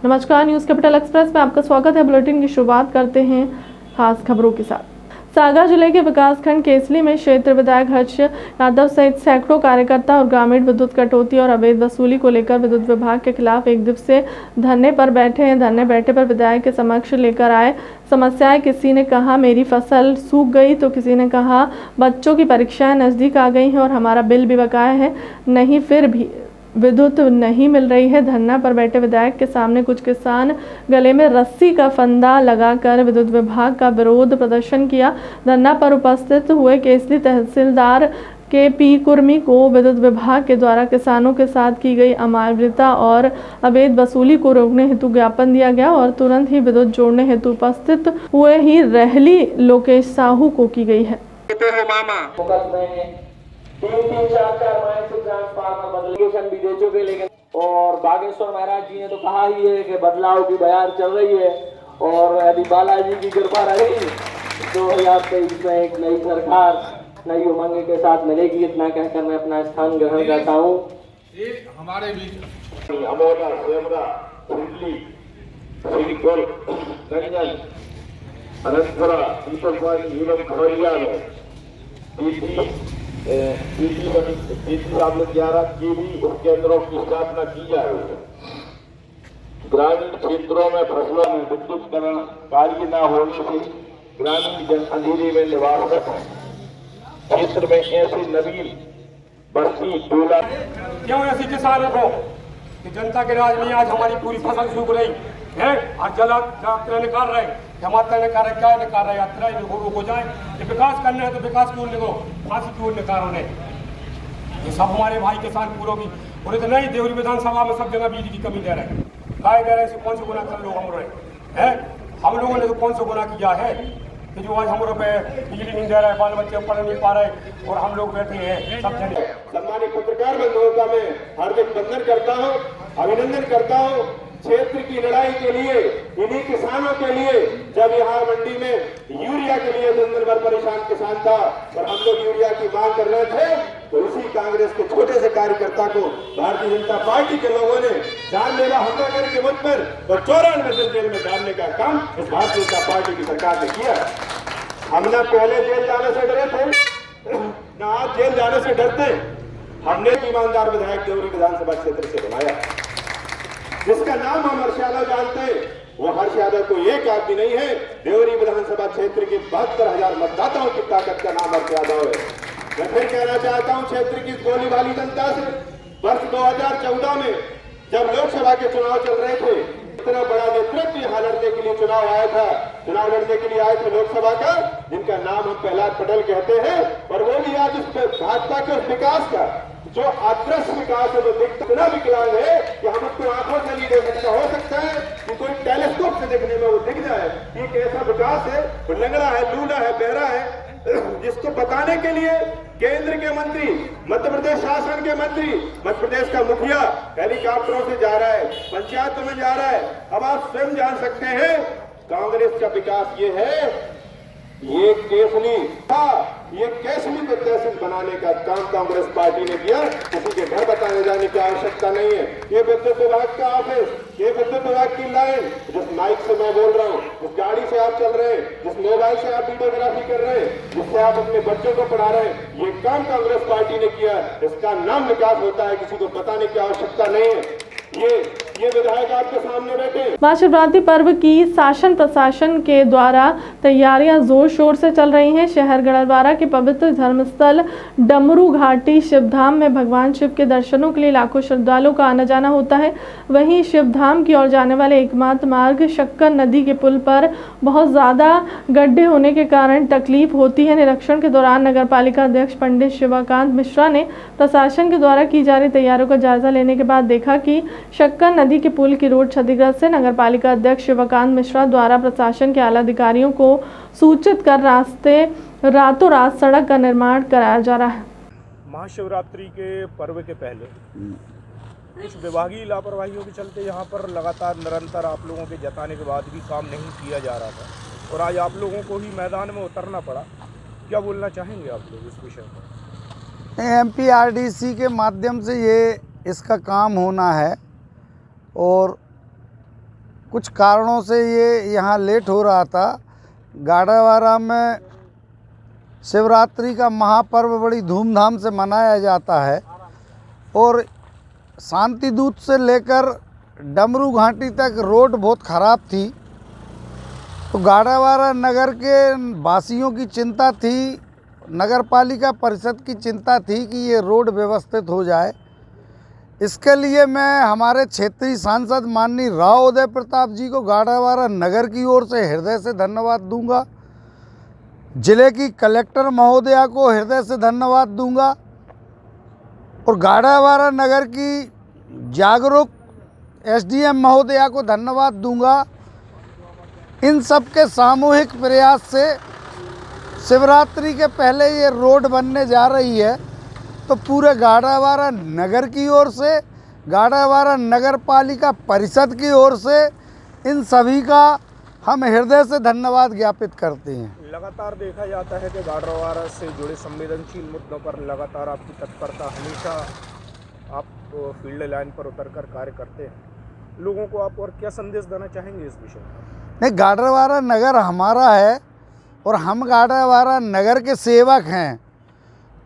नमस्कार, news capital express में आपका स्वागत है। बुलेटिन की शुरुआत करते हैं खास खबरों के साथ। सागर जिले के विकासखंड केसली में क्षेत्र विधायक हर्ष यादव सहित सैकड़ों कार्यकर्ता और ग्रामीण विद्युत कटौती और अवैध वसूली को लेकर विद्युत विभाग के खिलाफ एक दिवसीय धरने पर बैठे हैं। धरने बैठे पर विधायक के समक्ष लेकर आए समस्याएं। किसी ने कहा मेरी फसल सूख गई, तो किसी ने कहा बच्चों की परीक्षाएं नज़दीक आ गई हैं और हमारा बिल भी बकाया है, नहीं फिर भी विद्युत नहीं मिल रही है। धरना पर बैठे विधायक के सामने कुछ किसान गले में रस्सी का फंदा लगाकर विद्युत विभाग का विरोध प्रदर्शन किया। धरना पर उपस्थित हुए केसली तहसीलदार के.पी. कुर्मी को विद्युत विभाग के द्वारा किसानों के साथ की गई अमानवीयता और अवैध वसूली को रोकने हेतु ज्ञापन दिया गया और तुरंत ही विद्युत जोड़ने हेतु उपस्थित हुए ही रहली लोकेश साहू को की गई है। तीन चार माह से ट्रांसफार्मर बदलिकेशन भी दे चुके, लेकिन और बागेश्वर महाराज जी ने तो कहा ही है कि बदलाव की बयार चल रही है और यदि बालाजी की कृपा रही तो 2023 में एक नई सरकार नई उमंग के साथ मिलेगी। इतना कहकर मैं अपना स्थान ग्रहण करता हूँ। हमारे बीच अमोदा सेमरा सिडली सिलिकॉन रंजन अनंतपुरा दीपकवाणी नीलम खबरिया में आपने 11 केवी उपकेंद्रों की स्थापना की जा रही है। ग्रामीण क्षेत्रों में फसलों में विद्युतीकरण कार्य न होने से ग्रामीण जन अंधेरे में निवासरत है। क्षेत्र में ऐसे नवीन बस्ती टोला क्यों ऐसी किसानों को कि जनता के राज में आज हमारी पूरी फसल सूख रही है और जल निकाल रहे जमाता निकाल रहे, क्या निकाल रहे, यात्रा हो जाए। ये विकास करना है तो विकास क्यों निको फांसी क्यों निकाल रहे। ये सब हमारे भाई किसान पूरों की बोले तो नहीं, देवरी विधानसभा में सब जगह बिजली की कमी दे रहे हैं। काय दे रहे हैं, कौन से गुना कर लो हम रहे हैं। हम लोगों ने तो कौन सा गुना किया है कि जो आज हम लोग पे बिजली नहीं दे रहा है, बाल बच्चे पढ़ नहीं पा रहे और हम लोग बैठे हैं सब जने। सम्मानित पत्रकार बंधुओं का मैं हार्दिक वंदन करता हूँ, अभिनंदन करता हूँ। क्षेत्र की लड़ाई के लिए इन्हीं किसानों के लिए जब यहाँ मंडी में यूरिया के लिए दिन भर परेशान किसान था और हम लोग यूरिया की मांग कर रहे थे, तो इसी कांग्रेस के छोटे से कार्यकर्ता को भारतीय जनता पार्टी के लोगों ने जानलेवा हमला करके मुझ पर और 94 दिन जेल में डालने का काम इस भारतीय जनता पार्टी की सरकार ने किया। हम न पहले जेल जाने से डरे थे न आज जेल जाने से डरते। हमने ईमानदार विधायक देवरी विधानसभा क्षेत्र से बनाया, जिसका नाम हम हर्ष यादव जानते हैं। वो हर्ष यादव को एक आदमी नहीं है, देवरी विधानसभा क्षेत्र के 72,000 मतदाताओं की ताकत का नाम हर्ष यादव है। मैं फिर कहना चाहता हूं क्षेत्र की गोली वाली जनता से, वर्ष 2014 में जब लोकसभा के चुनाव चल रहे थे, इतना बड़ा नेतृत्व यहाँ लड़ने के लिए चुनाव आया था, चुनाव लड़ने के लिए आए थे लोकसभा का, जिनका नाम हम प्रहलाद पटेल कहते हैं। और वो भी आज भाजपा के उस विकास का जो अदृश्य विकास है, वो इतना विकलांग है कि हम उसको आंखों से नहीं देख सकते। हो सकता है कि कोई टेलीस्कोप से देखने में वो दिख जाए कि एक ऐसा विकास है, लंगड़ा है, लूला है, बहरा है, जिसको बताने के लिए केंद्र के मंत्री, मध्य प्रदेश शासन के मंत्री, मध्य प्रदेश का मुखिया हेलीकॉप्टरों से जा रहा है, पंचायतों में जा रहा है। अब आप स्वयं जान सकते हैं कांग्रेस का विकास ये है। ये केसली था, ये केसली को तहसील बनाने का काम कांग्रेस पार्टी ने किया। किसी के घर बताने जाने की आवश्यकता नहीं है। ये विद्युत विभाग का ऑफिस, ये विद्युत विभाग की लाइन, जिस माइक से मैं बोल रहा हूँ, जिस गाड़ी से आप चल रहे हैं, जिस मोबाइल से आप वीडियोग्राफी कर रहे हैं, जिससे आप अपने बच्चों को पढ़ा रहे हैं, ये काम कांग्रेस पार्टी ने किया। इसका नाम विकास होता है, किसी को बताने की आवश्यकता नहीं है। ये विधायक आपके सामने बैठे। महाशिवरात्रि पर्व की शासन प्रशासन के द्वारा तैयारियां जोर शोर से चल रही हैं। शहर गढ़वारा के पवित्र धर्मस्थल डमरू घाटी शिवधाम में भगवान शिव के दर्शनों के लिए लाखों श्रद्धालुओं का आना जाना होता है। वहीं शिवधाम की ओर जाने वाले एकमात्र मार्ग शक्कर नदी के पुल पर बहुत ज़्यादा गड्ढे होने के कारण तकलीफ होती है। निरीक्षण के दौरान नगर पालिका अध्यक्ष पंडित शिवाकांत मिश्रा ने प्रशासन के द्वारा की जा रही तैयारियों का जायजा लेने के बाद देखा कि शक्कर नदी के पुल की रोड क्षतिग्रस्त है। नगर पालिका अध्यक्ष शिवाकांत मिश्रा द्वारा प्रशासन के आला अधिकारियों को सूचित कर रातों रात सड़क का निर्माण कराया जा रहा है। महाशिवरात्रि के पर्व के पहले कुछ विभागीय लापरवाहियों के चलते यहाँ पर लगातार निरंतर आप लोगों के जताने के बाद भी काम नहीं किया जा रहा था और आज आप लोगों को ही मैदान में उतरना पड़ा। क्या बोलना चाहेंगे आप लोग इस विषय पर? एमपीआरडीसी के माध्यम से ये इसका काम होना है और कुछ कारणों से ये यहाँ लेट हो रहा था। गाड़ावारा में शिवरात्रि का महापर्व बड़ी धूमधाम से मनाया जाता है और शांति दूत से लेकर डमरू घाटी तक रोड बहुत ख़राब थी। तो गाड़ावारा नगर के वासियों की चिंता थी, नगर पालिका परिषद की चिंता थी कि ये रोड व्यवस्थित हो जाए। इसके लिए मैं हमारे क्षेत्रीय सांसद माननीय राव उदय प्रताप जी को गाड़ावारा नगर की ओर से हृदय से धन्यवाद दूंगा। जिले की कलेक्टर महोदया को हृदय से धन्यवाद दूंगा और गाड़ावारा नगर की जागरूक एसडीएम महोदया को धन्यवाद दूंगा। इन सब के सामूहिक प्रयास से शिवरात्रि के पहले ये रोड बनने जा रही है। तो पूरे गाड़ावारा नगर की ओर से, गाड़ावारा नगर पालिका परिषद की ओर से इन सभी का हम हृदय से धन्यवाद ज्ञापित करते हैं। लगातार देखा जाता है कि गाड़ावारा से जुड़े संवेदनशील मुद्दों पर लगातार आपकी तत्परता, हमेशा आप फील्ड लाइन पर उतरकर कार्य करते हैं। लोगों को आप और क्या संदेश देना चाहेंगे इस विषय में? नहीं, गाड़ावारा नगर हमारा है और हम गाड़ावारा नगर के सेवक हैं।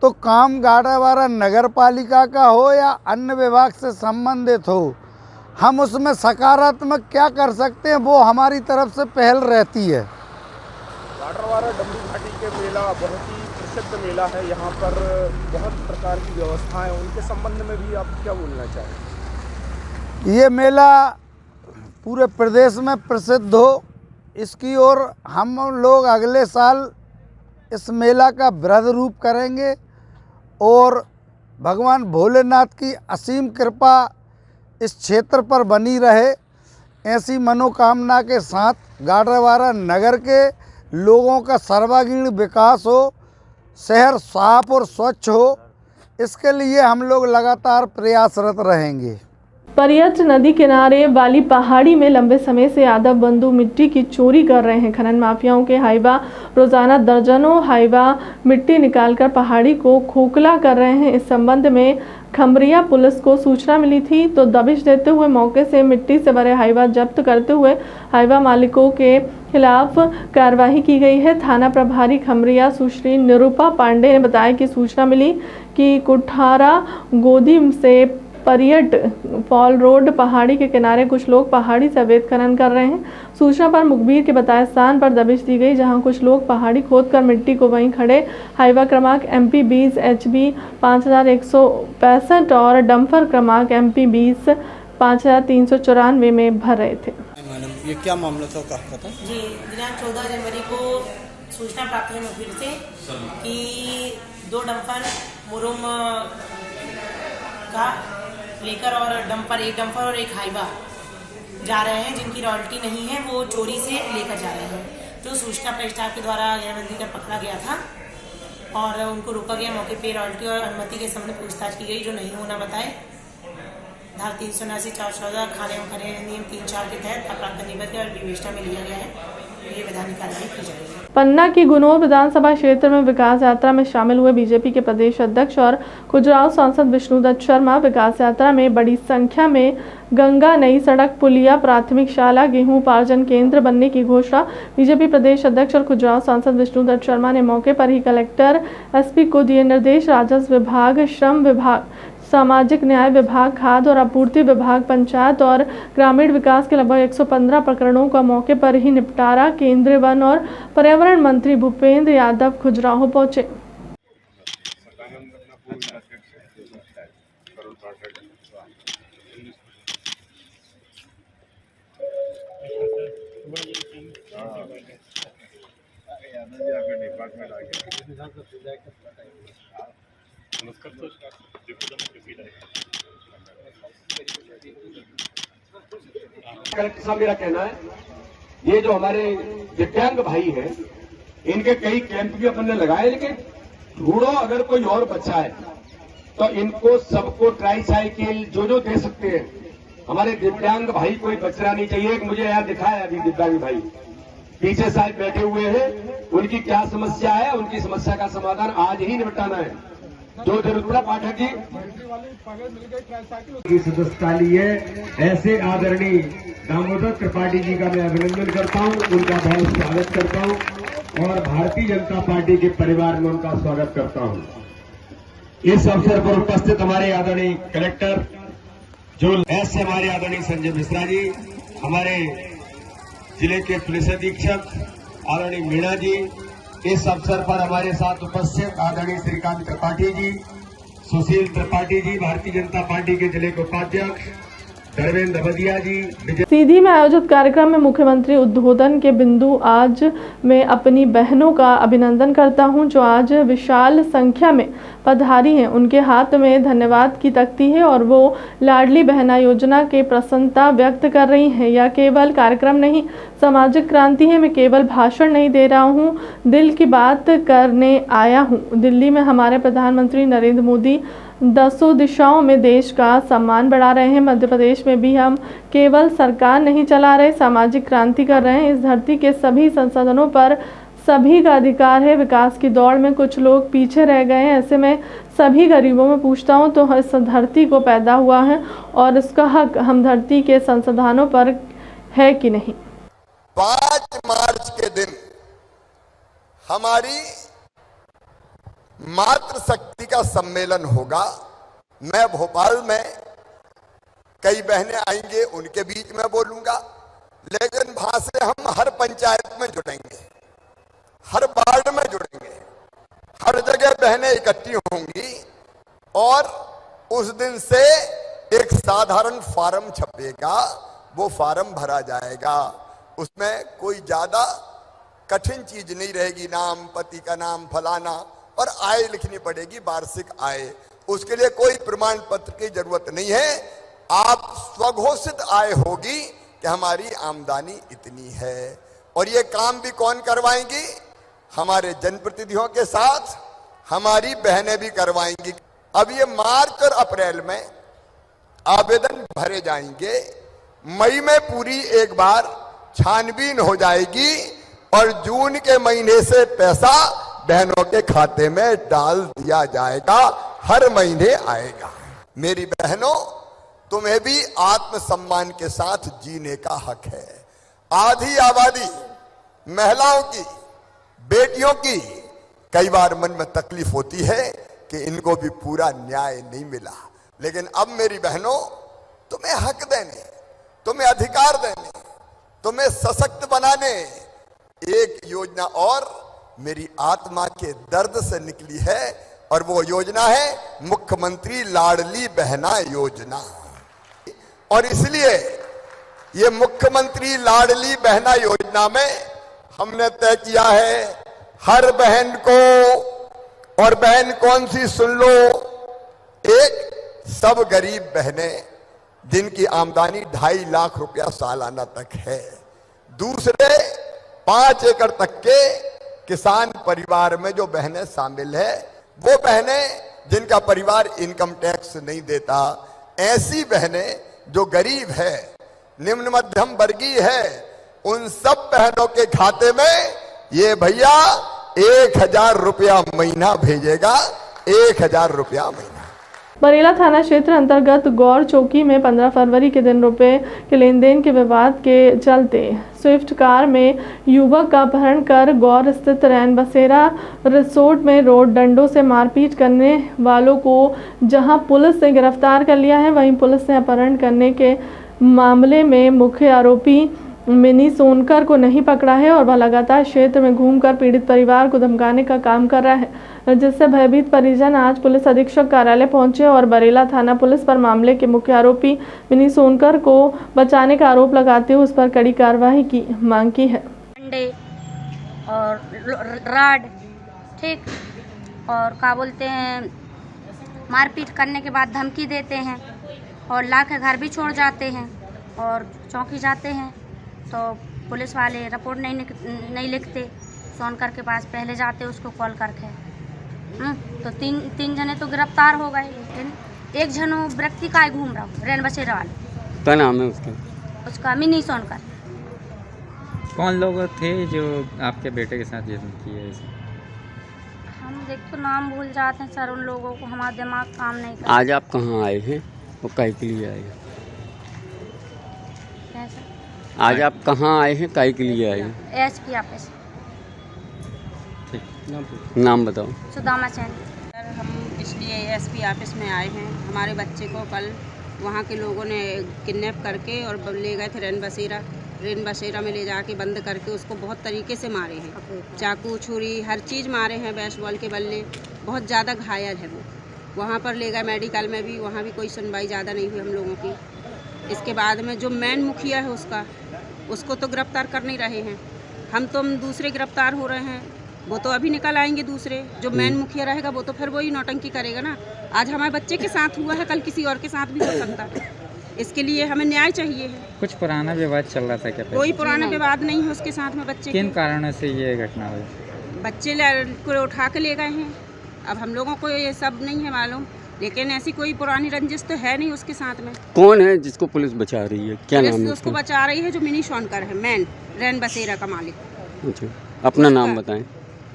तो काम गाड़ावारा नगर पालिका का हो या अन्य विभाग से संबंधित हो, हम उसमें सकारात्मक क्या कर सकते हैं वो हमारी तरफ से पहल रहती है। गाड़ावारा डमरू घाटी के मेला बहुत ही प्रसिद्ध मेला है। यहाँ पर बहुत प्रकार की व्यवस्थाएं, उनके संबंध में भी आप क्या बोलना चाहेंगे? ये मेला पूरे प्रदेश में प्रसिद्ध हो, इसकी ओर हम लोग अगले साल इस मेला का वृहद रूप करेंगे और भगवान भोलेनाथ की असीम कृपा इस क्षेत्र पर बनी रहे, ऐसी मनोकामना के साथ गाड़ावारा नगर के लोगों का सर्वांगीण विकास हो, शहर साफ और स्वच्छ हो, इसके लिए हम लोग लगातार प्रयासरत रहेंगे। परियत नदी किनारे वाली पहाड़ी में लंबे समय से यादव बंधु मिट्टी की चोरी कर रहे हैं। खनन माफियाओं के हाइवा रोजाना दर्जनों हाइवा मिट्टी निकालकर पहाड़ी को खोखला कर रहे हैं। इस संबंध में खमरिया पुलिस को सूचना मिली थी तो दबिश देते हुए मौके से मिट्टी से भरे हाइवा जब्त करते हुए हाइवा मालिकों के खिलाफ कार्रवाई की गई है। थाना प्रभारी खमरिया सुश्री निरूपा पांडे ने बताया कि सूचना मिली कि कुठारा गोदी से परियट फॉल रोड पहाड़ी के किनारे कुछ लोग पहाड़ी से अवैध खनन कर रहे हैं। सूचना पर मुखबिर के बताए स्थान पर दबिश दी गई, जहां कुछ लोग पहाड़ी खोदकर मिट्टी को वहीं खड़े हाइवा क्रमांक MP 20 HB 5165 और डंपर क्रमांक MP 20 5394 में भर रहे थे। मैडम, ये क्या मामला था, कहा था? जी, दिनांक 14 जनवरी को सूचना प्राप्त हुई मुखबिर से कि 2 डंपर मुरुम का लेकर और एक डंपर और एक हाइवा जा रहे हैं, जिनकी रॉयल्टी नहीं है, वो चोरी से लेकर जा रहे हैं। तो सूचना पर स्टाफ के द्वारा घेराबंदी कर पकड़ा गया था और उनको रोका गया। मौके पे रॉयल्टी और अनुमति के संबंध पूछताछ की गई, जो नहीं होना बताए। धारा 379 414 खाने में खड़े नियम 3-4 के तहत अपराध निबद्ध और विवेचना में लिया गया है। ये वैधानिक कार्रवाई की जाएगी। पन्ना की गुनोर विधानसभा क्षेत्र में विकास यात्रा में शामिल हुए बीजेपी के प्रदेश अध्यक्ष और खुजराहो सांसद विष्णुदत्त शर्मा विकास यात्रा में बड़ी संख्या में गंगा नई सड़क, पुलिया, प्राथमिक शाला, गेहूं उपार्जन केंद्र बनने की घोषणा बीजेपी प्रदेश अध्यक्ष और खुजराहो सांसद विष्णुदत्त शर्मा ने मौके पर ही कलेक्टर SP को दिए निर्देश। राजस्व विभाग, श्रम विभाग, सामाजिक न्याय विभाग, खाद्य और आपूर्ति विभाग, पंचायत और ग्रामीण विकास के लगभग 115 प्रकरणों का मौके पर ही निपटारा। केंद्रीय वन और पर्यावरण मंत्री भूपेंद्र यादव खुजराहो पहुंचे। कलेक्टर साहब, मेरा कहना है ये जो हमारे दिव्यांग भाई हैं, इनके कई कैंप भी अपन ने लगाए, लेकिन ढूंढो अगर कोई और बच्चा है तो इनको सबको ट्राईसाइकिल जो दे सकते हैं। हमारे दिव्यांग भाई कोई बचना नहीं चाहिए। मुझे यहाँ दिखाया अभी दिव्यांग भाई पीछे साहब बैठे हुए हैं, उनकी क्या समस्या है, उनकी समस्या का समाधान आज ही निपटाना है। जो रुद्रा पाठक जी की सदस्यता ली है, ऐसे आदरणीय दामोदर त्रिपाठी जी का मैं अभिनंदन करता हूं, उनका बहुत स्वागत करता हूं और भारतीय जनता पार्टी के परिवार में उनका स्वागत करता हूं। इस अवसर पर उपस्थित हमारे आदरणीय कलेक्टर जो ऐसे हमारे आदरणीय संजय मिश्रा जी, हमारे जिले के पुलिस अधीक्षक आदरणीय मीणा जी, इस अवसर पर हमारे साथ उपस्थित आदरणीय श्रीकांत त्रिपाठी जी, सुशील त्रिपाठी जी, भारतीय जनता पार्टी के जिले के उपाध्यक्ष धर्मेंद्र बदिया जी। सीधी में आयोजित कार्यक्रम में मुख्यमंत्री उद्बोधन के बिंदु। आज मैं अपनी बहनों का अभिनंदन करता हूं जो आज विशाल संख्या में पधारी हैं। उनके हाथ में धन्यवाद की तख्ती है और वो लाडली बहना योजना के प्रसन्नता व्यक्त कर रही हैं। यह केवल कार्यक्रम नहीं, सामाजिक क्रांति है। मैं केवल भाषण नहीं दे रहा हूं, दिल की बात करने आया हूं। दिल्ली में हमारे प्रधानमंत्री नरेंद्र मोदी 10 दिशाओं में देश का सम्मान बढ़ा रहे हैं। मध्य प्रदेश में भी हम केवल सरकार नहीं चला रहे, सामाजिक क्रांति कर रहे हैं। इस धरती के सभी संसाधनों पर सभी का अधिकार है। विकास की दौड़ में कुछ लोग पीछे रह गए हैं। ऐसे में सभी गरीबों में पूछता हूं तो इस धरती को पैदा हुआ है और इसका हक हम धरती के संसाधनों पर है कि नहीं। 5 मार्च के दिन हमारी मातृशक्ति का सम्मेलन होगा। मैं भोपाल में कई बहनें आएंगे, उनके बीच में बोलूंगा, लेकिन वहां से हम हर पंचायत में जुड़ेंगे, हर वार्ड में जुड़ेंगे, हर जगह बहनें इकट्ठी होंगी और उस दिन से एक साधारण फार्म छपेगा, वो फार्म भरा जाएगा। उसमें कोई ज्यादा कठिन चीज नहीं रहेगी, नाम, पति का नाम, फलाना, और आय लिखनी पड़ेगी, वार्षिक आय। उसके लिए कोई प्रमाण पत्र की जरूरत नहीं है। आप स्वघोषित आय होगी कि हमारी आमदनी इतनी है। और ये काम भी कौन करवाएंगी? हमारे जनप्रतिनिधियों के साथ हमारी बहनें भी करवाएंगी। अब ये मार्च और अप्रैल में आवेदन भरे जाएंगे, मई में पूरी एक बार छानबीन हो जाएगी और जून के महीने से पैसा बहनों के खाते में डाल दिया जाएगा, हर महीने आएगा। मेरी बहनों, तुम्हें भी आत्मसम्मान के साथ जीने का हक है। आधी आबादी महिलाओं की, बेटियों की कई बार मन में तकलीफ होती है कि इनको भी पूरा न्याय नहीं मिला, लेकिन अब मेरी बहनों, तुम्हें हक देने, तुम्हें अधिकार देने, तुम्हें सशक्त बनाने एक योजना और मेरी आत्मा के दर्द से निकली है और वो योजना है मुख्यमंत्री लाडली बहना योजना। और इसलिए ये मुख्यमंत्री लाडली बहना योजना में हमने तय किया है हर बहन को, और बहन कौन सी सुन लो, एक सब गरीब बहनें जिनकी आमदनी 2.5 लाख रुपया सालाना तक है, दूसरे 5 एकड़ तक के किसान परिवार में जो बहनें शामिल है, वो बहनें जिनका परिवार इनकम टैक्स नहीं देता, ऐसी बहनें जो गरीब है, निम्न मध्यम वर्गीय है, उन सब बहनों के खाते में ये भैया 1000 रुपया महीना भेजेगा, 1000 रुपया महीना। बरेला थाना क्षेत्र अंतर्गत गौर चौकी में 15 फरवरी के दिन रुपए के लेन देन के विवाद के चलते स्विफ्ट कार में युवक का अपहरण कर गौर स्थित रैन बसेरा रिसोर्ट में रोड डंडों से मारपीट करने वालों को जहां पुलिस ने गिरफ्तार कर लिया है, वहीं पुलिस ने अपहरण करने के मामले में मुख्य आरोपी मिनी सोनकर को नहीं पकड़ा है और वह लगातार क्षेत्र में घूमकर पीड़ित परिवार को धमकाने का काम कर रहा है, जिससे भयभीत परिजन आज पुलिस अधीक्षक कार्यालय पहुंचे और बरेला थाना पुलिस पर मामले के मुख्य आरोपी मिनी सोनकर को बचाने का आरोप लगाते हुए उस पर कड़ी कार्रवाई की मांग की है। डंडे और रॉड, ठीक, और क्या बोलते हैं, मारपीट करने के बाद धमकी देते हैं और ला के घर भी छोड़ जाते हैं और चौकी जाते हैं तो पुलिस वाले रिपोर्ट नहीं लिखते, सोनकर के पास पहले जाते उसको कॉल करके। तो तीन जने तो गिरफ्तार हो गए, लेकिन एक जनो व्यक्ति का घूम रहा रैन बसेरा वाले। क्या नाम है उसका मिनी सोनकर। कौन लोग थे जो आपके बेटे के साथ ये किए? हम देख तो नाम भूल जाते हैं सर, उन लोगों को हमारा दिमाग काम नहीं करता। आज आप कहाँ आए हैं और काहे के लिए आए हैं? कैसे? आज आप कहाँ आए हैं, काहे के लिए आए हैं? SP office. नाम बताओ। सुदामा चैन। सर हम इसलिए एसपी ऑफिस में आए हैं, हमारे बच्चे को कल वहाँ के लोगों ने किडनैप करके और ले गए थे रेन बसेरा में ले जाके बंद करके उसको बहुत तरीके से मारे हैं, चाकू छुरी हर चीज़ मारे हैं, बेसबॉल के बल्ले, बहुत ज़्यादा घायल है वो। वहाँ पर ले गए मेडिकल में भी, वहाँ भी कोई सुनवाई ज़्यादा नहीं हुई हम लोगों की। इसके बाद में जो मेन मुखिया है उसको तो गिरफ्तार कर नहीं रहे हैं, हम दूसरे गिरफ्तार हो रहे हैं, वो तो अभी निकल आएंगे दूसरे। जो मेन मुखिया रहेगा वो तो फिर वही नौटंकी करेगा ना। आज हमारे बच्चे के साथ हुआ है, कल किसी और के साथ भी हो सकता है, इसके लिए हमें न्याय चाहिए है। कुछ पुराना विवाद चल रहा था क्या? कोई पुराना विवाद नहीं है उसके साथ में बच्चे। किन कारणों से ये घटना हुई? बच्चे को उठा के ले गए हैं, अब हम लोगों को ये सब नहीं है मालूम, लेकिन ऐसी कोई पुरानी रंजिश तो है नहीं उसके साथ में। कौन है जिसको पुलिस बचा रही है, क्या नाम है उसको बचा रही है? जो मिनी शॉनकर है, मैन रेन बसेरा का मालिक। अच्छा, अपना नाम बताएं।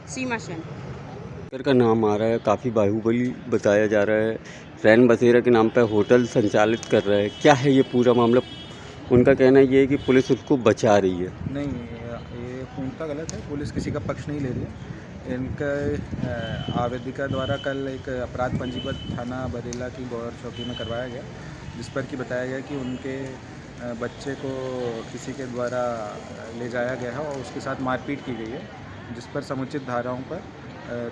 सीमा सेन का नाम आ रहा है, काफ़ी बाहुबली बताया जा रहा है, रैन बसेरा के नाम पर होटल संचालित कर रहा है, क्या है ये पूरा मामला? उनका कहना ये है कि पुलिस उसको बचा रही है। नहीं, ये पूर्णतः गलत है, पुलिस किसी का पक्ष नहीं ले रही है। इनका आवेदिका द्वारा कल एक अपराध पंजीबद्ध थाना बरेला की गौर चौकी में करवाया गया, जिस पर कि बताया गया कि उनके बच्चे को किसी के द्वारा ले जाया गया है और उसके साथ मारपीट की गई है, जिस पर समुचित धाराओं पर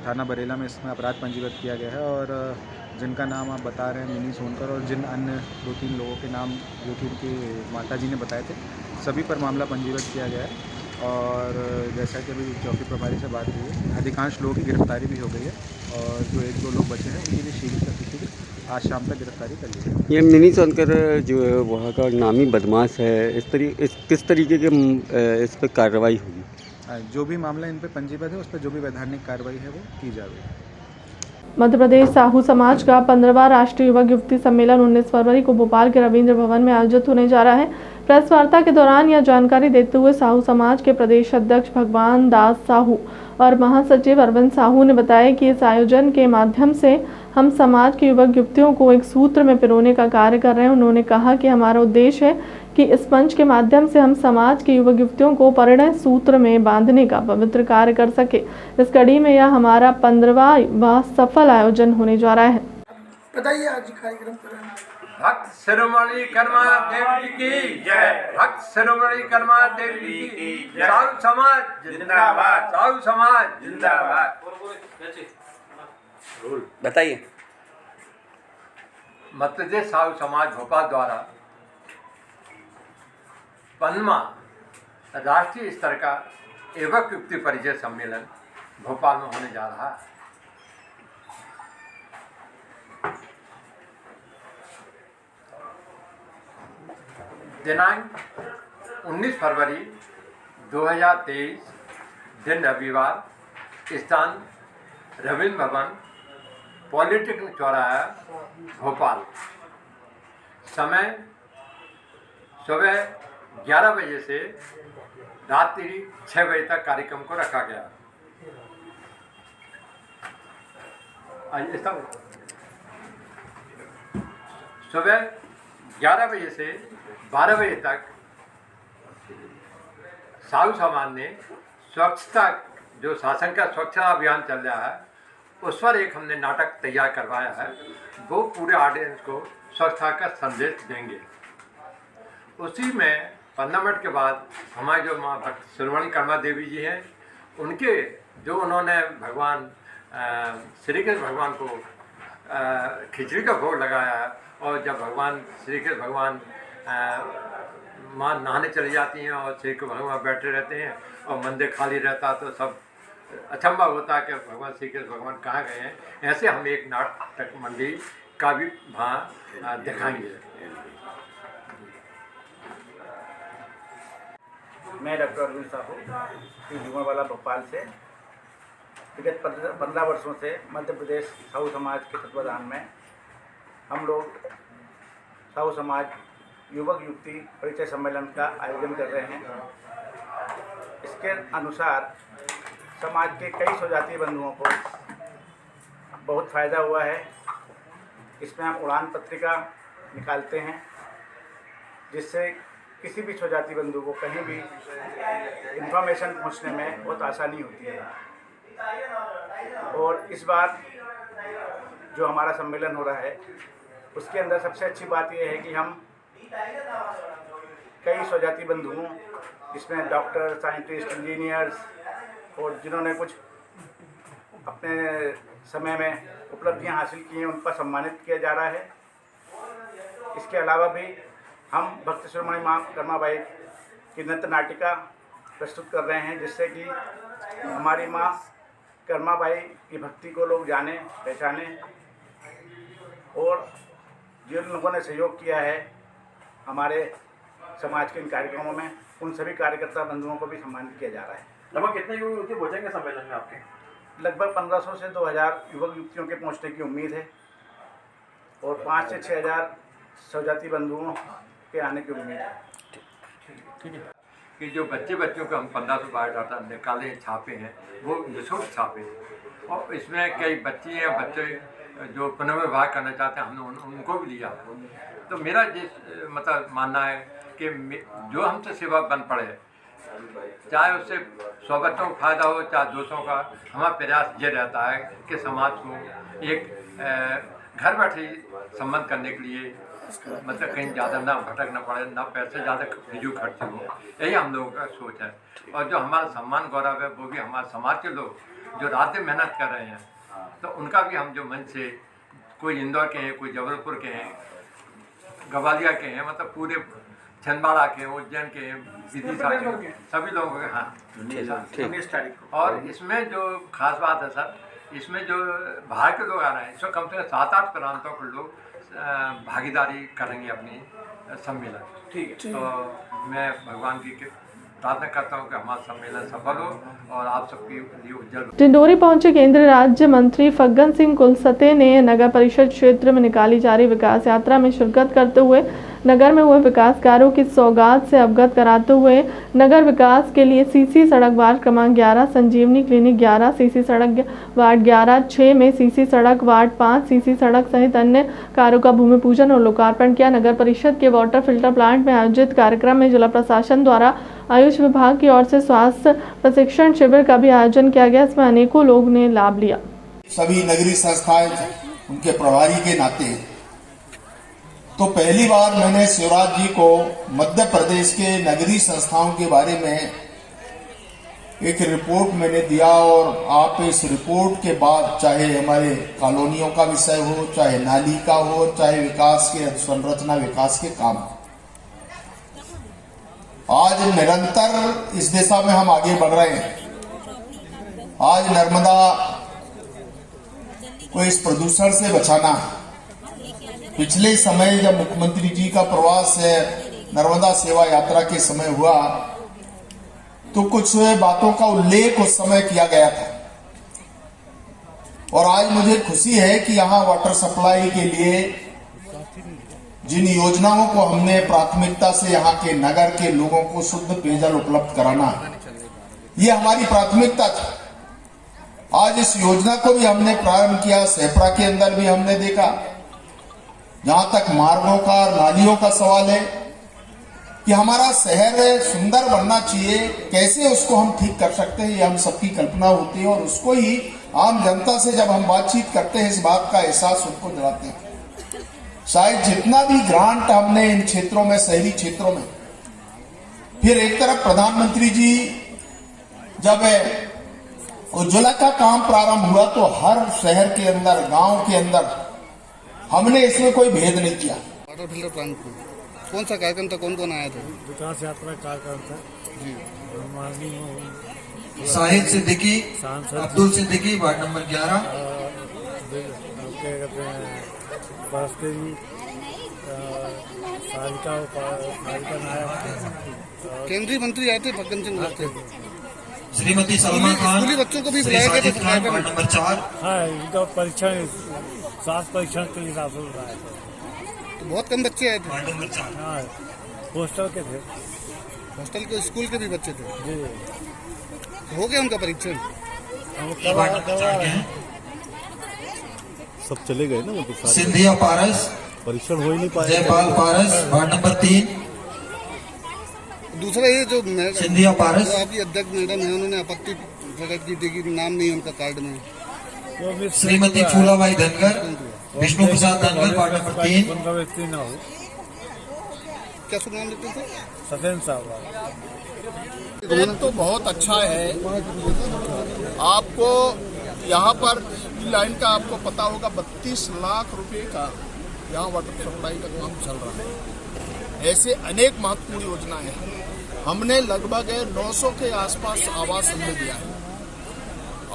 थाना बरेला में इसमें अपराध पंजीबद्ध किया गया है। और जिनका नाम आप बता रहे हैं मिनी सोनकर, और जिन अन्य 2-3 लोगों के नाम जो कि उनकी माताजी ने बताए थे, सभी पर मामला पंजीबद्ध किया गया है। और जैसा कि अभी चौकी प्रभारी से बात हुई है, अधिकांश लोगों की गिरफ्तारी भी हो गई है और जो 1-2 लोग बचे हैं उनकी भी शीघ्र आज शाम तक गिरफ्तारी कर ली है। ये मिनी सोनकर जो है वहाँ का नामी बदमाश है, किस तरीके के इस पर कार्रवाई होगी? जो भी मामला इन पर पंजीबद्ध है उस पर जो भी वैधानिक कार्रवाई है वो की जाएगी। मध्य प्रदेश साहू समाज का 15वां राष्ट्रीय युवक युवती सम्मेलन 19 फरवरी को भोपाल के रविंद्र भवन में आयोजित होने जा रहा है। प्रेस वार्ता के दौरान यह जानकारी देते हुए साहू समाज के प्रदेश अध्यक्ष भगवान दास साहू और महासचिव अरविंद साहू ने बताया कि इस आयोजन के माध्यम से हम समाज के युवक युवतियों को एक सूत्र में पिरोने का कार्य कर रहे हैं। उन्होंने कहा कि हमारा उद्देश्य है कि इस मंच के माध्यम से हम समाज के युवक युवतियों को परिणय सूत्र में बांधने का पवित्र कार्य कर सके। इस कड़ी में यह हमारा 15वां सफल आयोजन होने जा रहा है। बताइए आज कार्यक्रम भक्त शिरोमणि कर्मा देवी की जय, भक्त शिरोमणि कर्मा देवी की जय। साहू समाज जिंदाबाद, साहू समाज जिंदाबाद। बताइए। मध्य प्रदेश साहू समाज भोपाल द्वारा 15वां राष्ट्रीय स्तर का युवक युवती परिचय सम्मेलन भोपाल में होने जा रहा है। दिनांक 19 फरवरी 2023, दिन रविवार, स्थान रविंद्र भवन, पॉलिटेक्निक चौराहा, भोपाल। समय सुबह 11 बजे से रात्रि 6 बजे तक कार्यक्रम को रखा गया। सुबह 11 बजे से 12 बजे तक साहू समाज ने स्वच्छता, जो शासन का स्वच्छता अभियान चल रहा है, उस पर एक हमने नाटक तैयार करवाया है। वो पूरे ऑडियंस को स्वच्छता का संदेश देंगे। उसी में 15 मिनट के बाद हमारे जो माँ भक्त शिरोमणि कर्मा देवी जी हैं, उनके जो उन्होंने भगवान श्री कृष्ण भगवान को खिचड़ी का भोग लगाया है, और जब भगवान श्री कृष्ण भगवान माँ नहाने चली जाती हैं और श्री कृष्ण भगवान बैठे रहते हैं और मंदिर खाली रहता, तो सब अचंभा होता है कि भगवान श्री कृष्ण भगवान कहाँ गए हैं। ऐसे हम एक नाटक मंडली का भी वहाँ दिखाएंगे। मैं डॉक्टर अरविंद साहू युवावाला भोपाल से विगत 15 वर्षों से मध्य प्रदेश साहू समाज के तत्वाधान में हम लोग साहू समाज युवक युवती परिचय सम्मेलन का आयोजन कर रहे हैं। इसके अनुसार समाज के कई स्वजातीय बंधुओं को बहुत फ़ायदा हुआ है। इसमें हम उड़ान पत्रिका निकालते हैं, जिससे किसी भी स्वजाति बंधु को कहीं भी इंफॉर्मेशन पहुंचने में बहुत आसानी होती है। और इस बार जो हमारा सम्मेलन हो रहा है उसके अंदर सबसे अच्छी बात यह है कि हम कई स्वजाति बंधुओं, जिसमें डॉक्टर, साइंटिस्ट, इंजीनियर्स और जिन्होंने कुछ अपने समय में उपलब्धियां हासिल की हैं, उनको सम्मानित किया जा रहा है। इसके अलावा भी हम भक्त शिरोमणि माँ कर्माबाई की नृत्य नाटिका प्रस्तुत कर रहे हैं, जिससे कि हमारी माँ कर्माबाई की भक्ति को लोग जाने, पहचाने। और जिन लोगों ने सहयोग किया है हमारे समाज के इन कार्यक्रमों में, उन सभी कार्यकर्ता बंधुओं को भी सम्मानित किया जा रहा है। लगभग कितने युवक पहुंचेंगे सम्मेलन में आपके? लगभग 1500 से 2000 युवक युवतियों के पहुंचने की उम्मीद है और 5 से 6000 स्वजाति बंधुओं के आने की उम्मीद है। ठीक है कि जो बच्चों को हम 1500 बायोडाटा निकाले छापे हैं, वो निःशुल्क छापे हैं। और इसमें कई बच्चे जो पुनर्विवाह करना चाहते हैं, हमने उनको भी लिया। तो मेरा मतलब मानना है कि जो हमसे सेवा बन पड़े, चाहे उससे 100 बच्चों को फायदा हो चाहे 200 का, हमारा प्रयास ये रहता है कि समाज को एक घर बैठे संबंध करने के लिए, मतलब कहीं ज़्यादा ना भटकना पड़े, ना पैसे ज़्यादा फिजूल खर्च हो, यही हम लोगों का सोच है। और जो हमारा सम्मान गौरव है, वो भी हमारे समाज के लोग जो रात दिन मेहनत कर रहे हैं, तो उनका भी हम जो मन से, कोई इंदौर के हैं, कोई जबलपुर के हैं, ग्वालियर के हैं, मतलब पूरे छिंदवाड़ा के, उज्जैन के, विदिशा के, सभी लोगों के। हाँ, 19 तारीख को। और इसमें जो खास बात है सर, इसमें जो बाहर के लोग आ रहे हैं, इसमें कम से कम 7-8 प्रांतों के लोग भागीदारी करेंगे अपनी सम्मेलन। ठीक है। तो मैं भगवान की प्रार्थना करता हूँ कि हमारा सम्मेलन सफल हो और आप सबके लिए उज्जवल। डिंडोरी पहुंचे केंद्रीय राज्य मंत्री फग्गन सिंह कुलस्ते ने नगर परिषद क्षेत्र में निकाली जा रही विकास यात्रा में शिरकत करते हुए नगर में हुए विकास कार्यों की सौगात से अवगत कराते हुए नगर विकास के लिए सीसी सड़क वार्ड क्रमांक 11, संजीवनी क्लिनिक 11, सीसी सड़क वार्ड 11, 6 में सीसी सड़क वार्ड 5, सीसी सड़क सहित अन्य कार्यों का भूमि पूजन और लोकार्पण किया। नगर परिषद के वाटर फिल्टर प्लांट में आयोजित कार्यक्रम में जिला प्रशासन द्वारा आयुष विभाग की ओर से स्वास्थ्य प्रशिक्षण शिविर का भी आयोजन किया गया। इसमें अनेकों लोग ने लाभ लिया। सभी नगरीय संस्थाएं उनके प्रभारी के नाते तो पहली बार मैंने शिवराज जी को मध्य प्रदेश के नगरीय संस्थाओं के बारे में एक रिपोर्ट मैंने दिया और आप इस रिपोर्ट के बाद चाहे हमारे कॉलोनियों का विषय हो, चाहे नाली का हो, चाहे विकास के संरचना विकास के काम, आज निरंतर इस दिशा में हम आगे बढ़ रहे हैं। आज नर्मदा को इस प्रदूषण से बचाना है। पिछले समय जब मुख्यमंत्री जी का प्रवास नर्मदा सेवा यात्रा के समय हुआ तो कुछ बातों का उल्लेख उस समय किया गया था और आज मुझे खुशी है कि यहाँ वाटर सप्लाई के लिए जिन योजनाओं को हमने प्राथमिकता से यहाँ के नगर के लोगों को शुद्ध पेयजल उपलब्ध कराना, ये हमारी प्राथमिकता थी। आज इस योजना को भी हमने प्रारंभ किया। सेपड़ा के अंदर भी हमने देखा, जहां तक मार्गों का, नालियों का सवाल है कि हमारा शहर सुंदर बनना चाहिए, कैसे उसको हम ठीक कर सकते हैं, ये हम सबकी कल्पना होती है और उसको ही आम जनता से जब हम बातचीत करते हैं इस बात का एहसास उनको दिलाते हैं। शायद जितना भी ग्रांट हमने इन क्षेत्रों में, शहरी क्षेत्रों में, फिर एक तरफ प्रधानमंत्री जी जब उज्ज्वला का काम प्रारंभ हुआ तो हर शहर के अंदर, गांव के अंदर हमने इसमें कोई भेद नहीं किया। वाटर फिल्टर प्लांट कौन सा कार्यक्रम था, कौन कौन आया था? विकास यात्रा कार्यक्रम था जी। साहिद सिद्दीकी, अब्दुल सिद्दीकी, वार्ड नंबर 11, केंद्रीय मंत्री आए थे फग्गन सिंह कुलस्ते, श्रीमती सलमा खान, स्कूली बच्चों को भी बुलाया गया था। Ward number 4। हाँ, इनका परीक्षण, स्वास्थ्य परीक्षण के लिए राहुल रहा है। तो बहुत कम बच्चे आए थे। Ward number 4। हाँ, हॉस्टल के थे, हॉस्टल के, स्कूल के भी बच्चे थे जी। हो गया उनका परीक्षण? सब चले गए ना वो तो सारे। सिंधिया पारस, परीक्षण हो ही नहीं पाया। जयपाल पारस, वार्ड नंबर 3। दूसरा ये जो सिंधिया पारस, आपकी अध्यक्ष मैडम है, उन्होंने आपत्ति प्रकट की थी कि नाम नहीं है उनका कार्ड में। श्रीमती फूलाबाई धनगर, विष्णु प्रसाद धनगर, वार्ड नंबर 3। क्या शुभ नाम लेते थे? सफेद साहब। ये तो बहुत अच्छा है। आपको यहाँ पर लाइन का आपको पता होगा 32 लाख रुपए का यहाँ वाटर सप्लाई का काम चल रहा है। ऐसे अनेक महत्वपूर्ण योजनाएं हैं। हमने लगभग 900 के आसपास आवास हमने दिया है।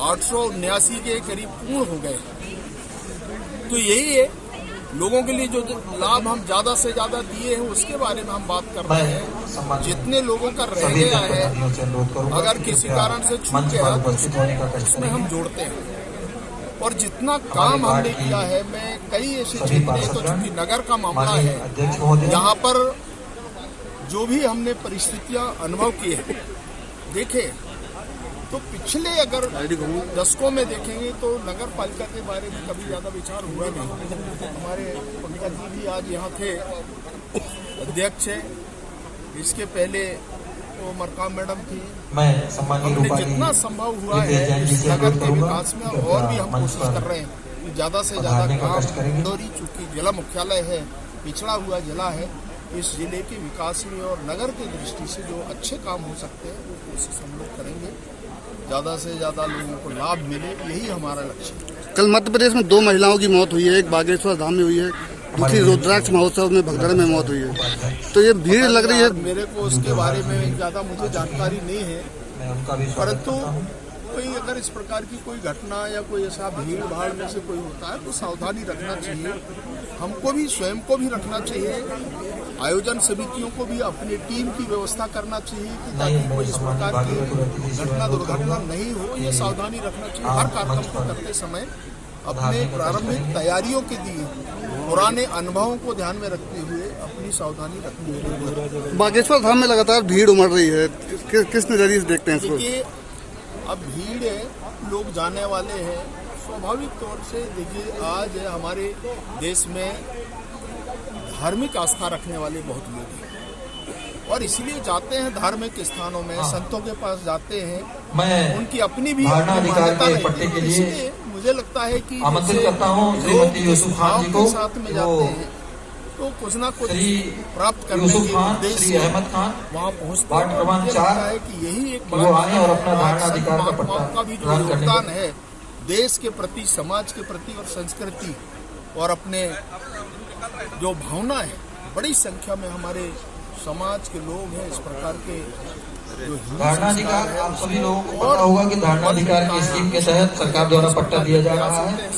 879 के करीब पूर्ण हो गए। तो यही है, लोगों के लिए जो लाभ हम ज्यादा से ज्यादा दिए हैं उसके बारे में हम बात कर रहे हैं। जितने लोगों का रह गया है, अगर किसी कारण से छूट गया तो उसमें हम जोड़ते हैं। और जितना काम हमने किया है, मैं कई ऐसे क्षेत्र हैं, तो चूंकि नगर का मामला है, यहाँ पर जो भी हमने परिस्थितियां अनुभव की है, देखे तो पिछले अगर दशकों में देखेंगे तो नगर पालिका के बारे में कभी ज्यादा विचार हुआ नहीं। हमारे पंकज जी भी आज यहाँ थे, अध्यक्ष है। इसके पहले तो मरकाम मैडम थी। हमने जितना संभव हुआ है इस नगर के विकास में और भी हम कोशिश कर रहे हैं कि ज्यादा से ज्यादा काम। इंदौरी चूंकि जिला मुख्यालय है, पिछड़ा हुआ जिला है, इस जिले के विकास में और नगर की दृष्टि से जो अच्छे काम हो सकते हैं वो कोशिश हम लोग करेंगे, ज़्यादा से ज़्यादा लोगों को लाभ मिले, यही हमारा लक्ष्य है। कल मध्य प्रदेश में 2 महिलाओं की मौत हुई है, एक बागेश्वर धाम में हुई है, दूसरी रुद्राक्ष महोत्सव में भगदड़ में मौत हुई है। तो ये भीड़ लग रही है। मेरे को उसके बारे में ज़्यादा मुझे जानकारी नहीं है, परंतु कोई अगर इस प्रकार की कोई घटना या कोई ऐसा भीड़ भाड़ में से कोई होता है तो सावधानी रखना चाहिए। हमको भी स्वयं को भी रखना चाहिए, आयोजन समितियों को भी अपनी टीम की व्यवस्था करना चाहिए कि ताकि कोई इस प्रकार की घटना दुर्घटना नहीं हो। ये सावधानी रखना चाहिए। हर कार्यक्रम को करते समय अपने प्रारंभिक तैयारियों के लिए पुराने अनुभवों को ध्यान में रखते हुए अपनी सावधानी रखनी होगी। बागेश्वर धाम में लगातार भीड़ उमड़ रही है, किस नजरिए से देखते हैं इसको? देखिए, अब भीड़ है, लोग जाने वाले हैं, स्वाभाविक तौर से। देखिए, आज हमारे देश में धार्मिक आस्था रखने वाले बहुत लोग हैं और इसीलिए जाते हैं धार्मिक स्थानों में, संतों के पास जाते हैं, उनकी अपनी भी मान्यता रहती है। इसलिए मुझे लगता है कि लोग साथ में जाते हैं तो कुछ ना कुछ प्राप्त करने के उद्देश्य से वहाँ पहुँचते हैं। मुझे लगता है कि यही एक बड़ा का भी जो योगदान है देश के प्रति, समाज के प्रति और संस्कृति और अपने जो भावना है, बड़ी संख्या में हमारे समाज के लोग हैं इस प्रकार के जो धारणाधिकार। आप सभी लोगों को पता होगा कि धारणाधिकार की स्कीम के तहत सरकार द्वारा पट्टा दिया जा रहा है।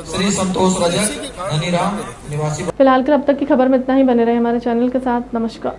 श्री संतोष रजक, धनीराम निवासी। फिलहाल कर अब तक की खबर में इतना ही। बने रहे हमारे चैनल के साथ। नमस्कार।